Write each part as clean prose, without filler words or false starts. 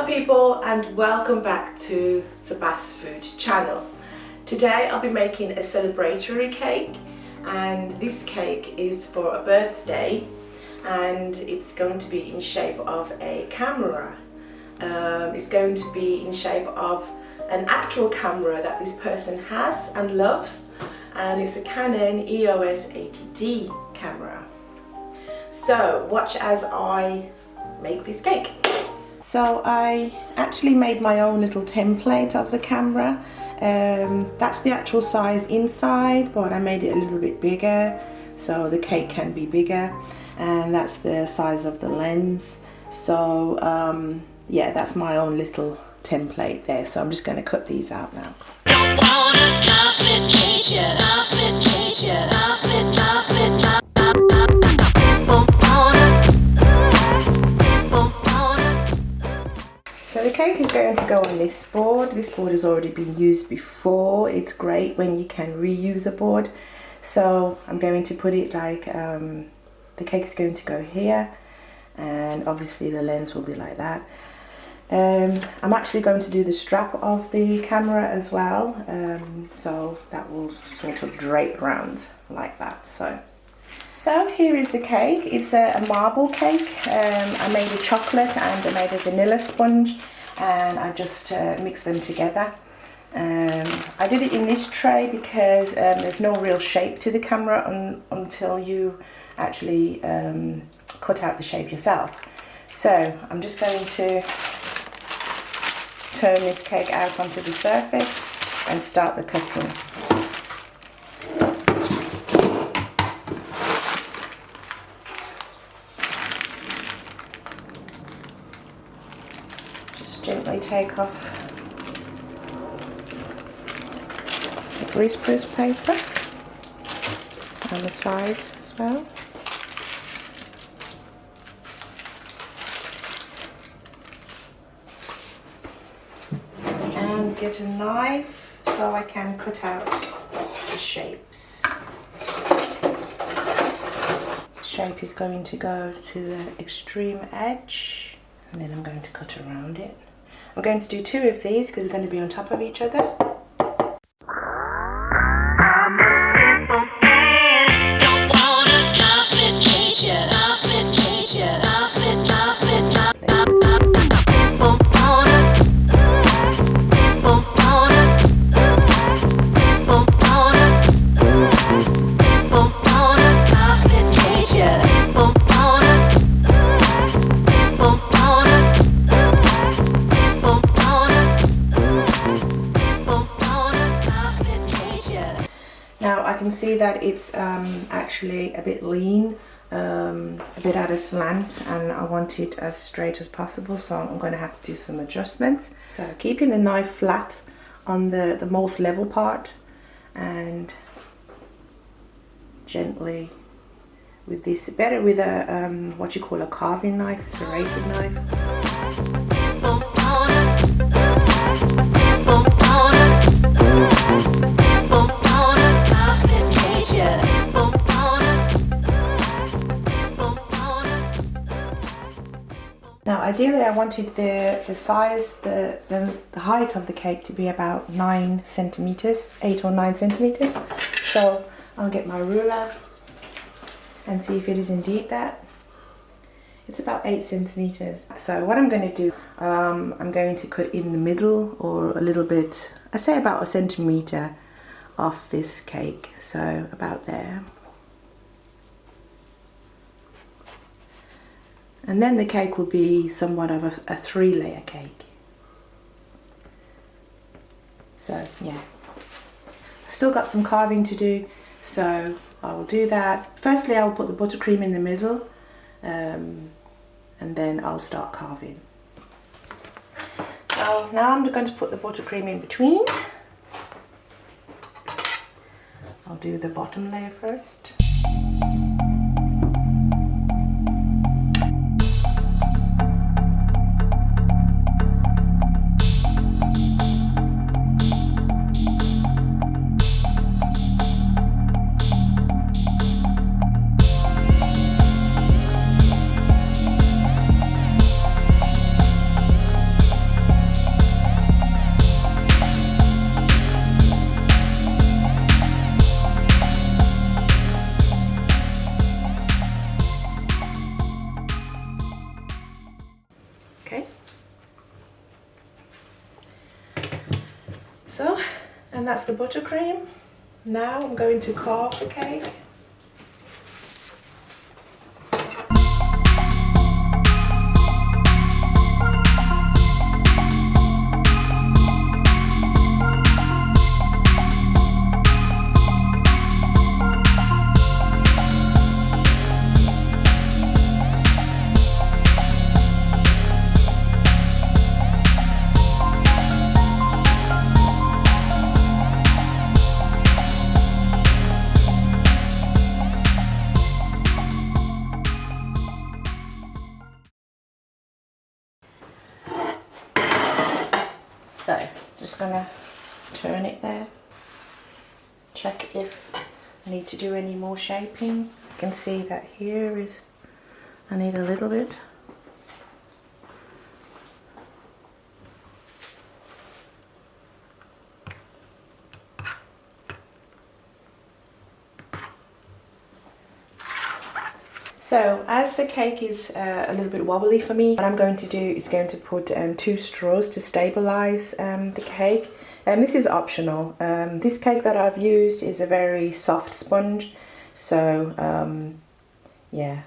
people, and welcome back to the Bass Food channel. Today I'll be making a celebratory cake, and this cake is for a birthday and it's going to be in shape of a camera. It's going to be in shape of an actual camera that this person has and loves, and it's a Canon EOS 80D camera. So watch as I make this cake. So I actually made my own little template of the camera. That's the actual size inside, but I made it a little bit bigger so the cake can be bigger, and that's the size of the lens. So yeah, that's my own little template there. So I'm just going to cut these out now. So the cake is going to go on this board. This board has already been used before. It's great when you can reuse a board. So I'm going to put it like, the cake is going to go here, and obviously the lens will be like that. I'm actually going to do the strap of the camera as well, so that will sort of drape around like that. So here is the cake. It's a marble cake. I made a chocolate and I made a vanilla sponge, and I just mixed them together. I did it in this tray because there's no real shape to the camera until you actually cut out the shape yourself. So I'm just going to turn this cake out onto the surface and start the cutting. Gently take off the greaseproof paper on the sides as well. And get a knife so I can cut out the shapes. The shape is going to go to the extreme edge, and then I'm going to cut around it. I'm going to do two of these because they're going to be on top of each other. Now I can see that it's actually a bit lean, a bit out of slant, and I want it as straight as possible, so I'm going to have to do some adjustments. So keeping the knife flat on the most level part, and gently with this, better with a what you call a carving knife, a serrated knife. Now ideally I wanted the size, the height of the cake to be about 9 centimeters, 8 or 9 centimeters. So I'll get my ruler and see if it is indeed that. It's about 8 centimeters. So what I'm going to do, I'm going to cut in the middle, or a little bit, I'd say about 1 centimeter off this cake, so about there. And then the cake will be somewhat of a 3-layer cake. So yeah, I've still got some carving to do, so I will do that. Firstly, I'll put the buttercream in the middle, and then I'll start carving. So now I'm going to put the buttercream in between. I'll do the bottom layer first. So, and that's the buttercream. Now I'm going to carve the cake. So, just gonna turn it there, check if I need to do any more shaping. You can see that here is, I need a little bit. So as the cake is a little bit wobbly for me, what I'm going to do is going to put 2 straws to stabilize the cake. This is optional. This cake that I've used is a very soft sponge, so yeah,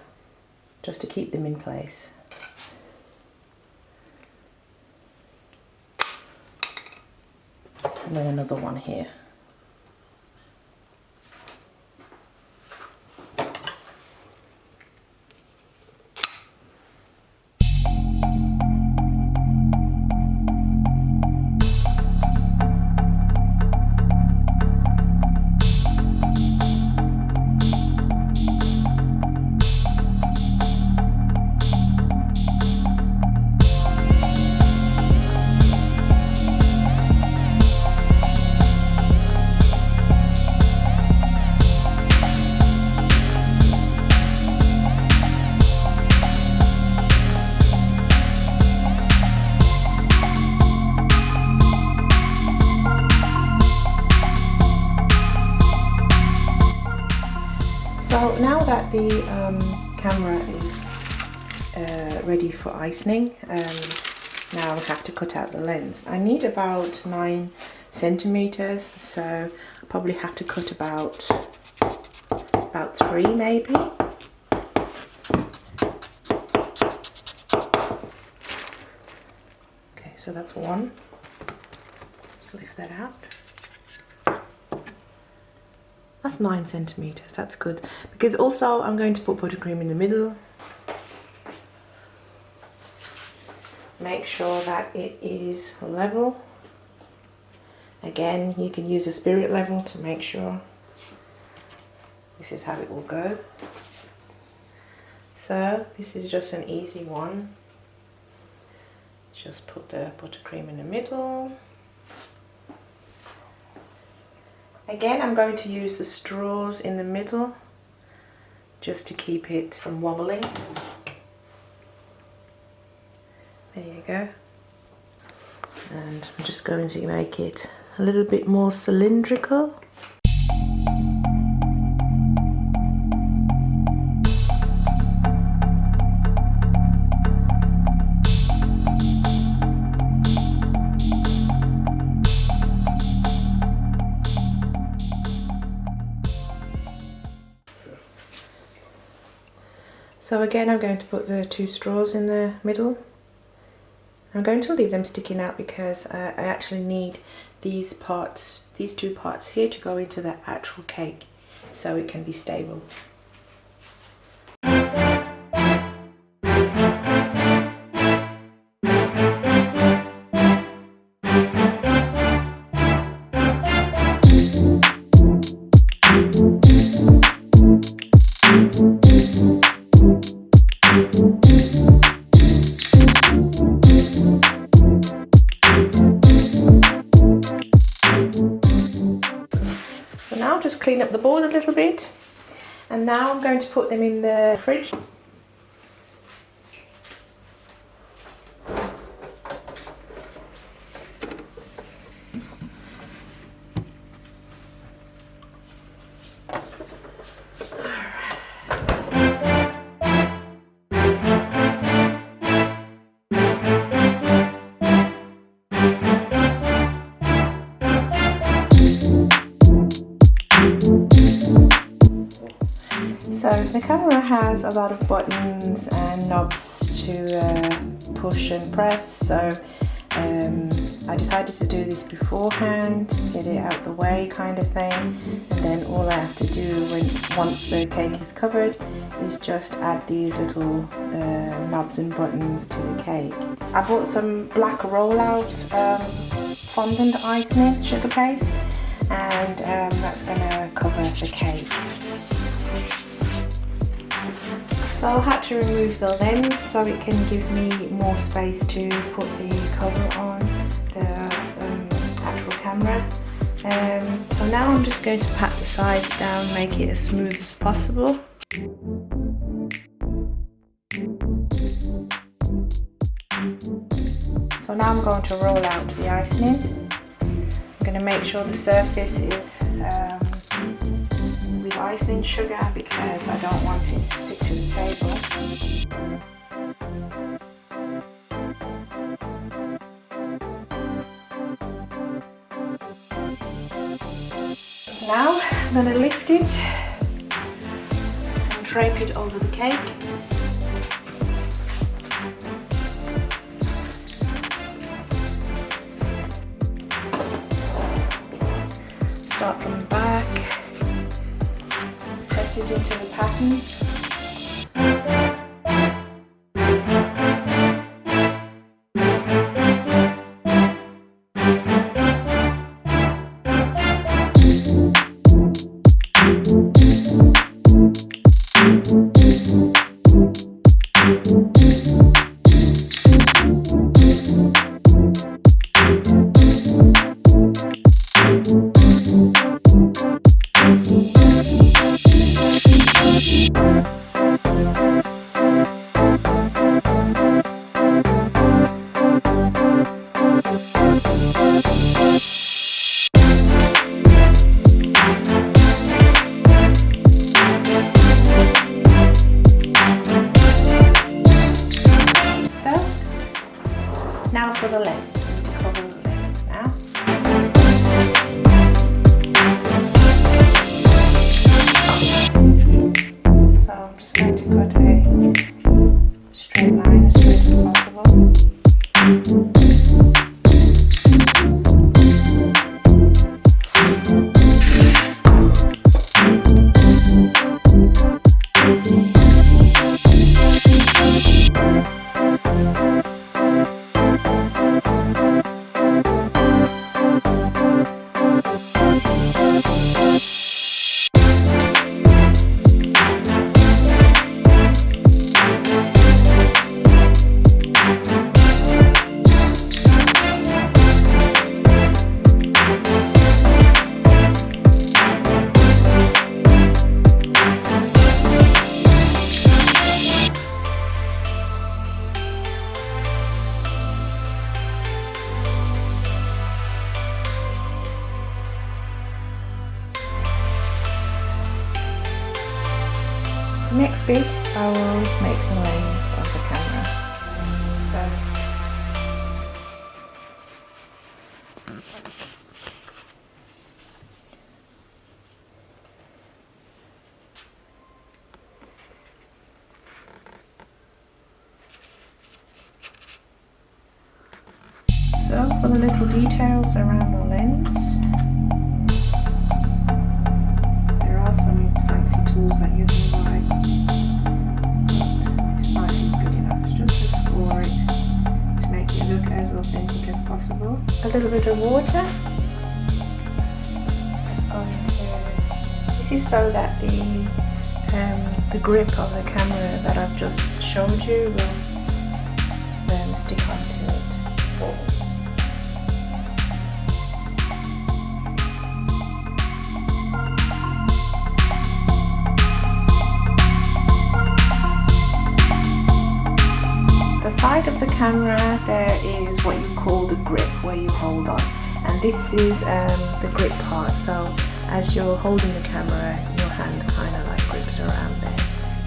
just to keep them in place. And then another one here. So now that the camera is ready for icing, now I have to cut out the lens. I need about 9 centimeters, so I probably have to cut about 3 maybe. Okay, so that's 1. Let's lift that out. That's 9 centimeters, that's good. Because also I'm going to put buttercream in the middle. Make sure that it is level. Again, you can use a spirit level to make sure. This is how it will go. So this is just an easy one. Just put the buttercream in the middle. Again, I'm going to use the straws in the middle just to keep it from wobbling. There you go. And I'm just going to make it a little bit more cylindrical. So again, I'm going to put the 2 straws in the middle. I'm going to leave them sticking out because I actually need these parts, these 2 parts here, to go into the actual cake so it can be stable. So now I'll just clean up the board a little bit, and now I'm going to put them in the fridge. So the camera has a lot of buttons and knobs to push and press, so I decided to do this beforehand, get it out the way kind of thing, and then all I have to do once the cake is covered is just add these little knobs and buttons to the cake. I bought some black rollout fondant icing sugar paste, and that's going to cover the cake. So I had to remove the lens so it can give me more space to put the cover on the actual camera. So now I'm just going to pat the sides down, make it as smooth as possible. So now I'm going to roll out the icing. I'm going to make sure the surface is with icing sugar because I don't want it to stick to the table. Now I'm going to lift it and drape it over the cake. Start from the back, press it into the pattern. Now for the lens, I need to cover the lens now. So I'm just going to cut a straight line as straight as possible. The next bit I will make the lens of the camera. So for the little details around the lens, there are some fancy tools that you can buy. This knife is good enough just to score it to make it look as authentic as possible. A little bit of water. This is so that the grip of the camera that I've just showed you will then stick onto it. The side of the camera, there is what you call the grip, where you hold on, and this is the grip part. So as you're holding the camera, your hand kind of like grips around there.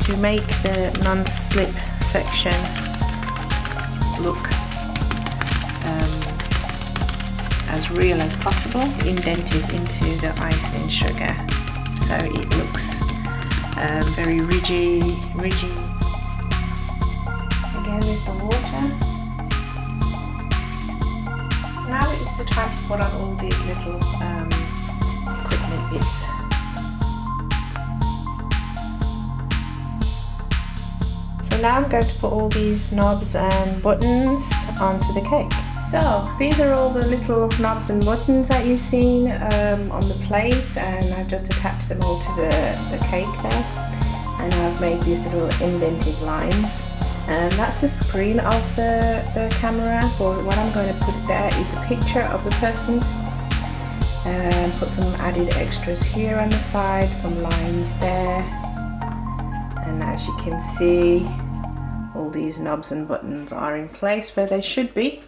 To make the non-slip section look as real as possible, indent it into the icing sugar so it looks very rigid again with the water. Now is the time to put on all these little equipment bits. So now I'm going to put all these knobs and buttons onto the cake. So these are all the little knobs and buttons that you've seen on the plate, and I've just attached them all to the cake there, and I've made these little indented lines. And that's the screen of the camera, but what I'm going to put there is a picture of the person, and put some added extras here on the side, some lines there, and as you can see all these knobs and buttons are in place where they should be.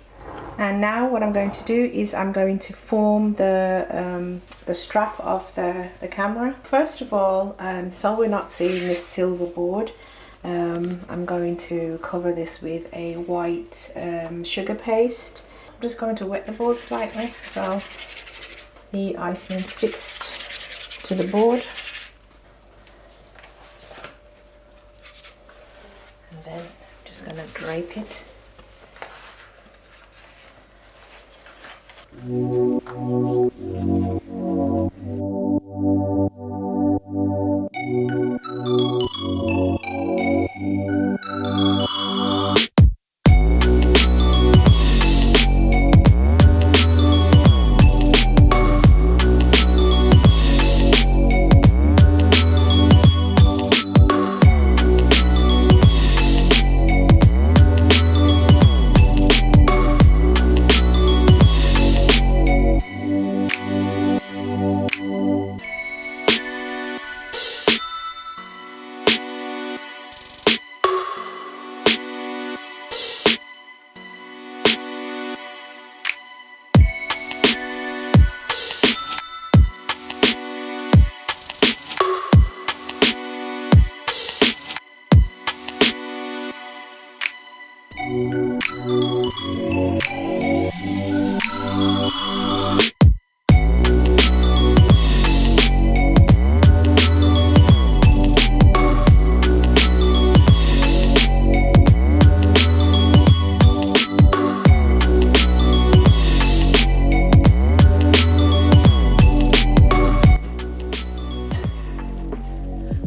And now what I'm going to do is I'm going to form the strap of the camera. First of all, so we're not seeing this silver board, I'm going to cover this with a white sugar paste. I'm just going to wet the board slightly so the icing sticks to the board. And then I'm just going to drape it.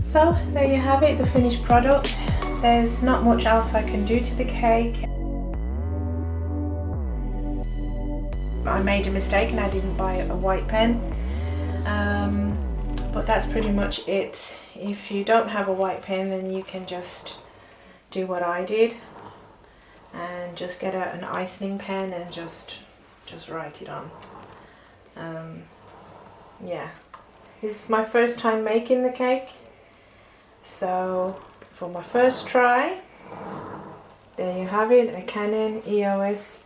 So there you have it, the finished product. There's not much else I can do to the cake. I made a mistake and I didn't buy a white pen, but that's pretty much it. If you don't have a white pen, then you can just do what I did and just get out an icing pen and just write it on. Yeah, this is my first time making the cake, so for my first try, there you have it, a Canon EOS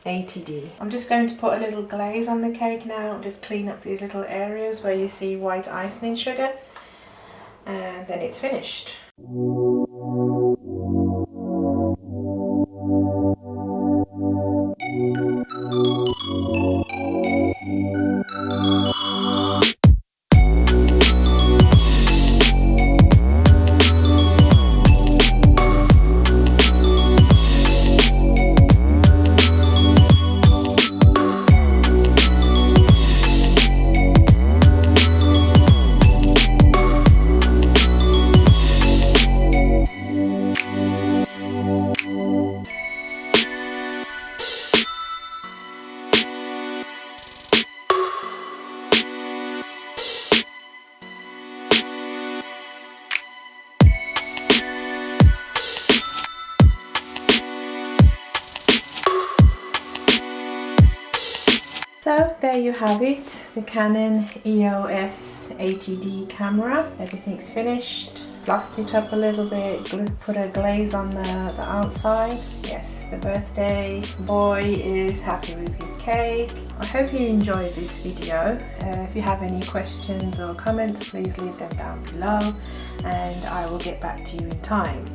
80D. I'm just going to put a little glaze on the cake now, just clean up these little areas where you see white icing sugar, and then it's finished. So there you have it, the Canon EOS 80D camera. Everything's finished. Glossed it up a little bit, put a glaze on the outside. Yes, the birthday boy is happy with his cake. I hope you enjoyed this video. If you have any questions or comments, please leave them down below and I will get back to you in time.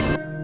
bye.